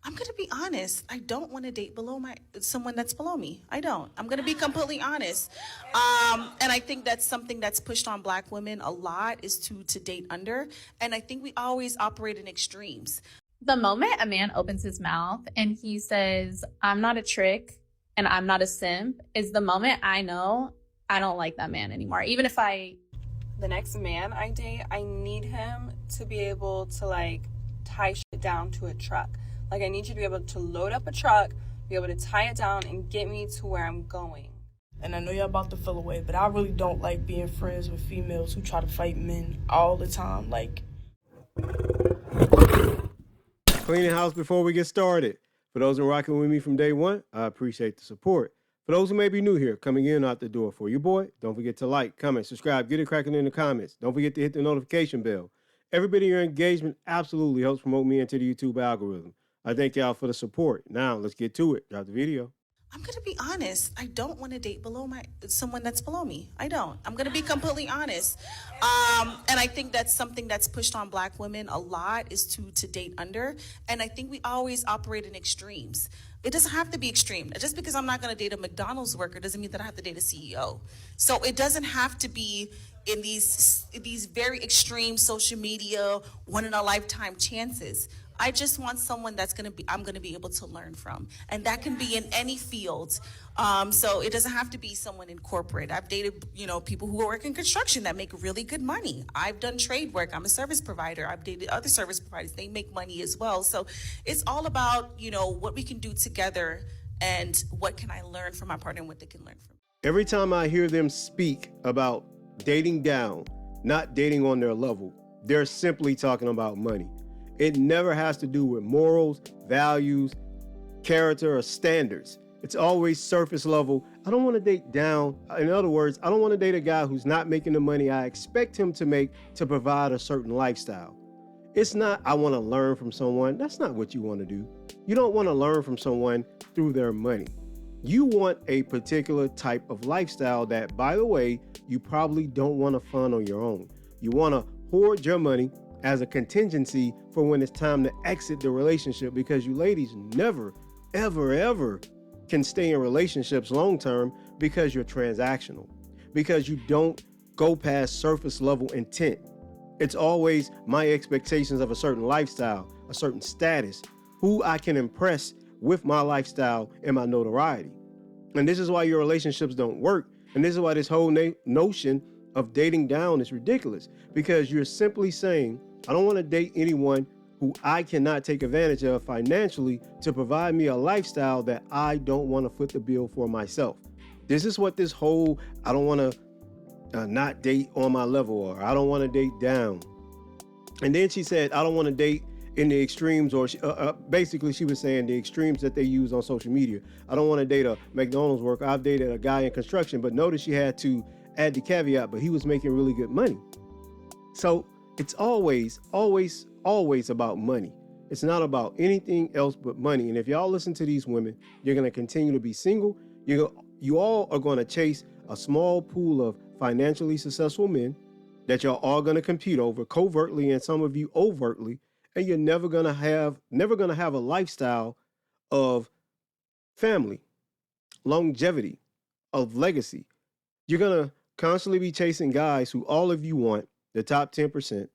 I'm going to be honest. I don't want to date someone that's below me. I don't. I'm going to be completely honest. And I think that's something that's pushed on Black women a lot is to date under. And I think we always operate in extremes. The moment a man opens his mouth and he says, I'm not a trick and I'm not a simp, is the moment I know I don't like that man anymore. Even if the next man I date, I need him to be able to like tie shit down to a truck. Like, I need you to be able to load up a truck, be able to tie it down and get me to where I'm going. And I know y'all about to feel away, but I really don't like being friends with females who try to fight men all the time. Like, cleaning house before we get started. For those who are rocking with me from day one, I appreciate the support. For those who may be new here, coming in out the door for your boy, don't forget to like, comment, subscribe, get it cracking in the comments. Don't forget to hit the notification bell. Everybody, your engagement absolutely helps promote me into the YouTube algorithm. I thank y'all for the support. Now, let's get to it. Drop the video. I'm going to be honest. I don't want to date someone that's below me. I don't. I'm going to be completely honest. And I think that's something that's pushed on Black women a lot is to date under. And I think we always operate in extremes. It doesn't have to be extreme. Just because I'm not going to date a McDonald's worker doesn't mean that I have to date a CEO. So it doesn't have to be in these very extreme social media, one in a lifetime chances. I just want someone I'm going to be able to learn from. And that can be in any field. So it doesn't have to be someone in corporate. I've dated, people who work in construction that make really good money. I've done trade work. I'm a service provider. I've dated other service providers. They make money as well. So it's all about, what we can do together and what can I learn from my partner and what they can learn from me. Every time I hear them speak about dating down, not dating on their level, they're simply talking about money. It never has to do with morals, values, character, or standards. It's always surface level. I don't want to date down. In other words, I don't want to date a guy who's not making the money I expect him to make to provide a certain lifestyle. It's not, I want to learn from someone. That's not what you want to do. You don't want to learn from someone through their money. You want a particular type of lifestyle that, by the way, you probably don't want to fund on your own. You want to hoard your money as a contingency for when it's time to exit the relationship, because you ladies never, ever, ever can stay in relationships long term because you're transactional, because you don't go past surface level intent. It's always my expectations of a certain lifestyle, a certain status, who I can impress with my lifestyle and my notoriety. And this is why your relationships don't work. And this is why this whole notion of dating down is ridiculous, because you're simply saying, I don't want to date anyone who I cannot take advantage of financially to provide me a lifestyle that I don't want to foot the bill for myself. This is what this whole, I don't want to not date on my level, or I don't want to date down. And then she said, I don't want to date in the extremes, or basically she was saying the extremes that they use on social media. I don't want to date a McDonald's worker. I've dated a guy in construction, but notice she had to add the caveat, but he was making really good money. So it's always, always, always about money. It's not about anything else but money. And if y'all listen to these women, you're going to continue to be single. You all are going to chase a small pool of financially successful men that y'all are going to compete over covertly, and some of you overtly. And you're never going to have a lifestyle of family, longevity, of legacy. You're going to constantly be chasing guys who all of you want, the top 10%,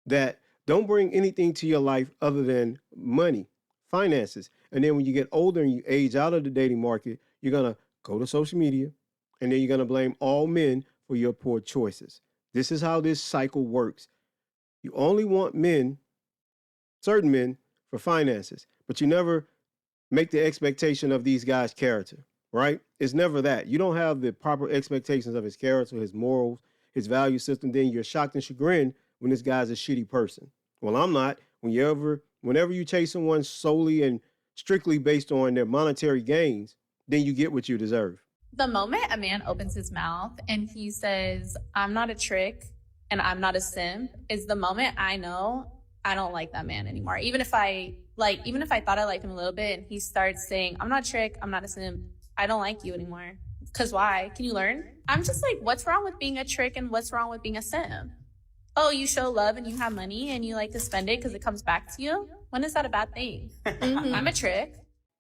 that don't bring anything to your life other than money, finances. And then when you get older and you age out of the dating market, you're going to go to social media, and then you're going to blame all men for your poor choices. This is how this cycle works. You only want men, certain men, for finances, but you never make the expectation of these guys' character, right? It's never that. You don't have the proper expectations of his character, his morals, his value system. Then you're shocked and chagrined when this guy's a shitty person. Well, I'm not. Whenever you chase someone solely and strictly based on their monetary gains, then you get what you deserve. The moment a man opens his mouth and he says, I'm not a trick and I'm not a simp, is the moment I know I don't like that man anymore. Even if I thought I liked him a little bit and he starts saying, I'm not a trick, I'm not a simp, I don't like you anymore. Because why? Can you learn? I'm just like, what's wrong with being a trick and what's wrong with being a simp? Oh, you show love and you have money and you like to spend it because it comes back to you? When is that a bad thing? I'm a trick.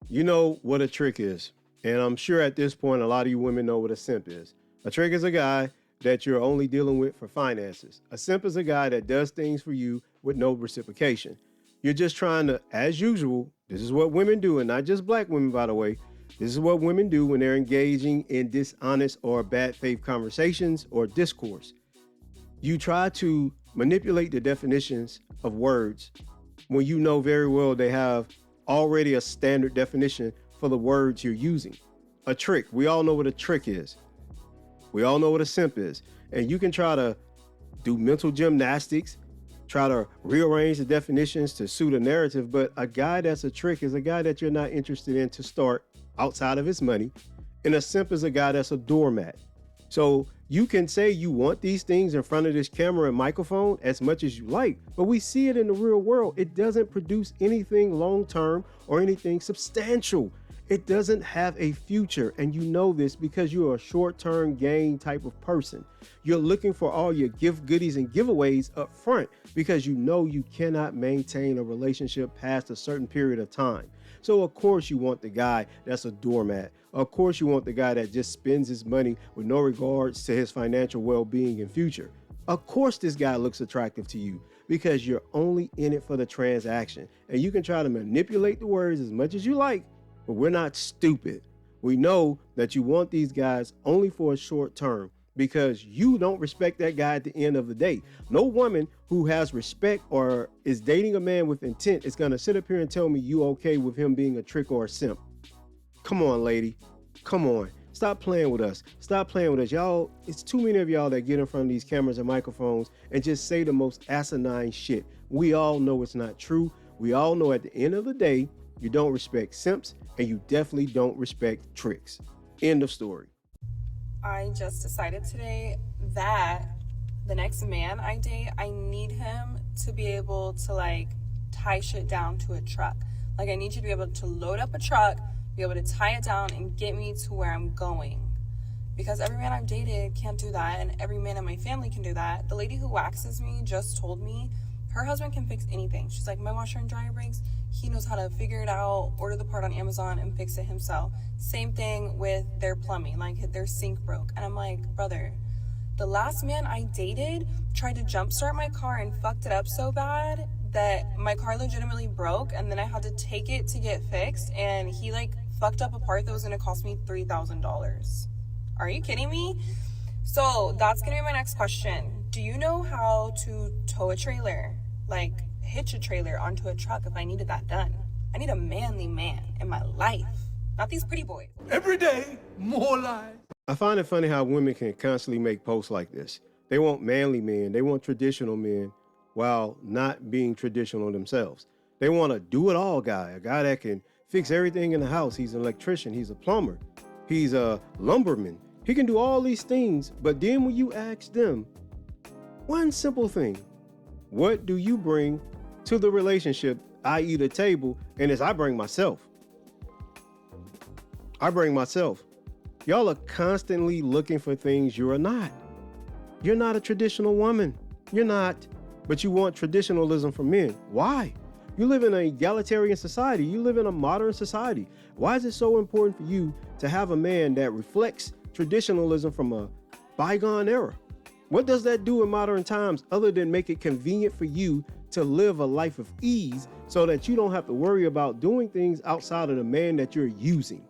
You know what a trick is. And I'm sure at this point, a lot of you women know what a simp is. A trick is a guy that you're only dealing with for finances. A simp is a guy that does things for you with no reciprocation. You're just trying to, as usual, this is what women do, and not just black women, by the way. This is what women do when they're engaging in dishonest or bad faith conversations or discourse. You try to manipulate the definitions of words when you know very well they have already a standard definition for the words you're using. A trick. We all know what a trick is. We all know what a simp is. And you can try to do mental gymnastics, try to rearrange the definitions to suit a narrative, but a guy that's a trick is a guy that you're not interested in to start outside of his money. And a simp is a guy that's a doormat. So you can say you want these things in front of this camera and microphone as much as you like, but we see it in the real world. It doesn't produce anything long-term or anything substantial. It doesn't have a future, and you know this because you're a short-term gain type of person. You're looking for all your gift goodies and giveaways up front because you know you cannot maintain a relationship past a certain period of time. So of course you want the guy that's a doormat. Of course you want the guy that just spends his money with no regards to his financial well-being and future. Of course this guy looks attractive to you because you're only in it for the transaction. And you can try to manipulate the words as much as you like, but we're not stupid. We know that you want these guys only for a short term because you don't respect that guy at the end of the day. No woman who has respect or is dating a man with intent is gonna sit up here and tell me you okay with him being a trick or a simp. Come on, lady. Come on. Stop playing with us. Stop playing with us. Y'all, it's too many of y'all that get in front of these cameras and microphones and just say the most asinine shit. We all know it's not true. We all know at the end of the day, you don't respect simps and you definitely don't respect tricks. End of story. I just decided today that the next man I date, I need him to be able to like tie shit down to a truck. Like I need you to be able to load up a truck, be able to tie it down and get me to where I'm going. Because every man I've dated can't do that, and every man in my family can do that. The lady who waxes me just told me her husband can fix anything. She's like, my washer and dryer breaks, he knows how to figure it out, order the part on Amazon and fix it himself. Same thing with their plumbing, like their sink broke. And I'm like, brother, the last man I dated tried to jumpstart my car and fucked it up so bad that my car legitimately broke, and then I had to take it to get fixed, and he like fucked up a part that was gonna cost me $3,000. Are you kidding me? So that's gonna be my next question. Do you know how to tow a trailer? Like hitch a trailer onto a truck if I needed that done. I need a manly man in my life, not these pretty boys. Every day, more lies. I find it funny how women can constantly make posts like this. They want manly men, they want traditional men, while not being traditional themselves. They want a do-it-all guy, a guy that can fix everything in the house. He's an electrician, he's a plumber, he's a lumberman. He can do all these things, but then when you ask them, one simple thing, what do you bring to the relationship, i.e. the table, and it's I bring myself. I bring myself. Y'all are constantly looking for things you are not. You're not a traditional woman. You're not. But you want traditionalism from men. Why? You live in an egalitarian society. You live in a modern society. Why is it so important for you to have a man that reflects traditionalism from a bygone era? What does that do in modern times other than make it convenient for you to live a life of ease so that you don't have to worry about doing things outside of the man that you're using?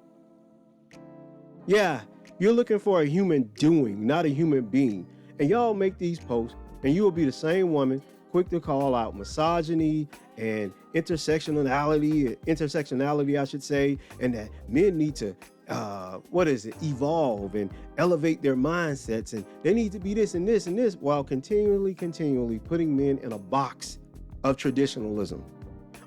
Yeah, you're looking for a human doing, not a human being. And y'all make these posts and you will be the same woman quick to call out misogyny and intersectionality, I should say, and that men need to evolve and elevate their mindsets, and they need to be this and this and this, while continually putting men in a box of traditionalism.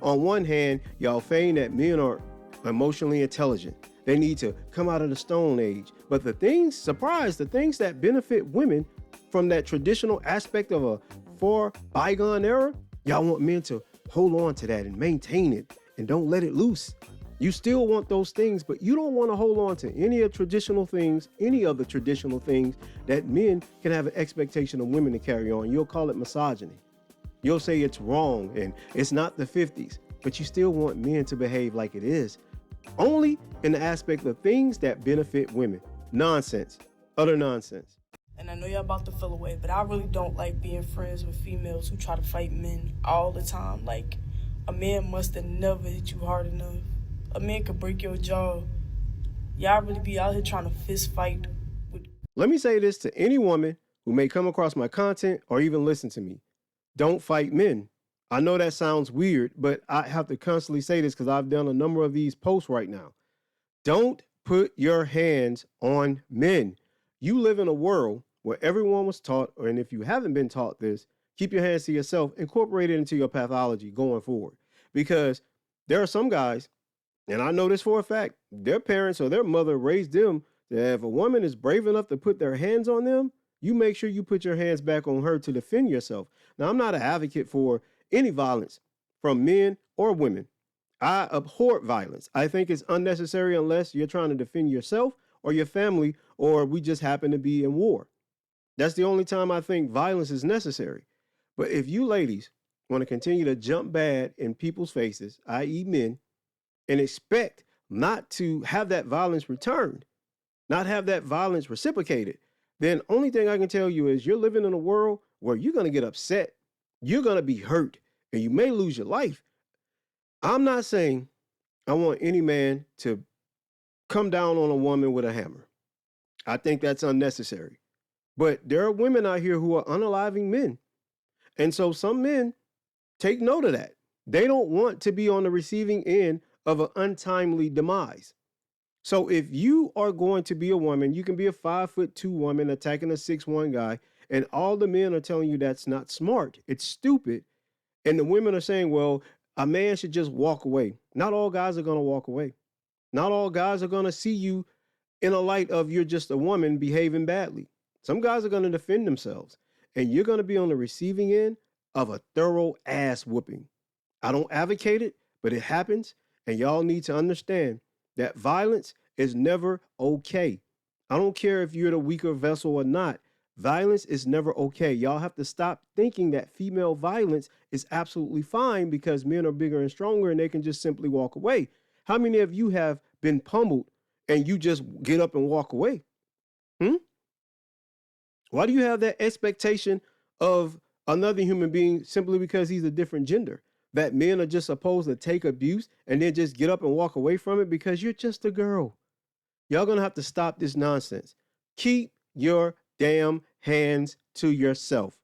On one hand, y'all feign that men are emotionally intelligent. They need to come out of the Stone Age. But the things that benefit women from that traditional aspect of a bygone era, y'all want men to hold on to that and maintain it and don't let it loose. You still want those things, but you don't want to hold on to any of the traditional things that men can have an expectation of women to carry on. You'll call it misogyny. You'll say it's wrong and it's not the 50s. but you still want men to behave like it is, only in the aspect of things that benefit women. Nonsense. Utter nonsense. And I know y'all about to feel away, but I really don't like being friends with females who try to fight men all the time. Like, a man must have never hit you hard enough. A man could break your jaw. Y'all really be out here trying to fist fight with... Let me say this to any woman who may come across my content or even listen to me. Don't fight men. I know that sounds weird, but I have to constantly say this because I've done a number of these posts right now. Don't put your hands on men. You live in a world where everyone was taught, and if you haven't been taught this, keep your hands to yourself, incorporate it into your pathology going forward. Because there are some guys, and I know this for a fact, their parents or their mother raised them that if a woman is brave enough to put their hands on them, you make sure you put your hands back on her to defend yourself. Now, I'm not an advocate for any violence from men or women. I abhor violence. I think it's unnecessary unless you're trying to defend yourself or your family, or we just happen to be in war. That's the only time I think violence is necessary. But if you ladies want to continue to jump bad in people's faces, i.e. men, and expect not to have that violence returned, not have that violence reciprocated, then only thing I can tell you is you're living in a world where you're going to get upset, you're going to be hurt, and you may lose your life. I'm not saying I want any man to come down on a woman with a hammer. I think that's unnecessary. But there are women out here who are unaliving men. And so some men take note of that. They don't want to be on the receiving end of an untimely demise. So if you are going to be a woman, you can be a 5'2" woman attacking a 6'1" guy, and all the men are telling you that's not smart. It's stupid. And the women are saying, well, a man should just walk away. Not all guys are going to walk away. Not all guys are going to see you in a light of you're just a woman behaving badly. Some guys are going to defend themselves, and you're going to be on the receiving end of a thorough ass whooping. I don't advocate it, but it happens, and y'all need to understand that violence is never okay. I don't care if you're the weaker vessel or not. Violence is never okay. Y'all have to stop thinking that female violence is absolutely fine because men are bigger and stronger and they can just simply walk away. How many of you have been pummeled and you just get up and walk away? Why do you have that expectation of another human being simply because he's a different gender? That men are just supposed to take abuse and then just get up and walk away from it because you're just a girl. Y'all gonna have to stop this nonsense. Keep your damn hands to yourself.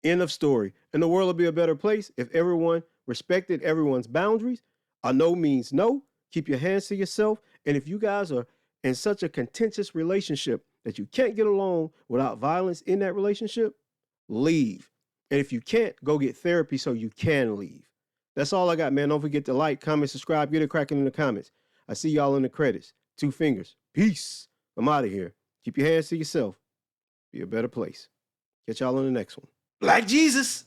End of story. And the world will be a better place if everyone respected everyone's boundaries. A no means no. Keep your hands to yourself. And if you guys are in such a contentious relationship that you can't get along without violence in that relationship, leave. And if you can't, go get therapy so you can leave. That's all I got, man. Don't forget to like, comment, subscribe, get it cracking in the comments. I see y'all in the credits. 2 fingers. Peace. I'm out of here. Keep your hands to yourself. Be a better place. Catch y'all on the next one. Like Jesus.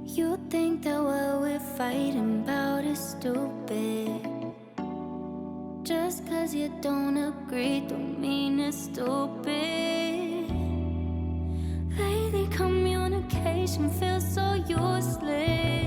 You think that what we're fighting about is stupid. Just cause you don't agree don't mean it's stupid. Lately communication feels so useless.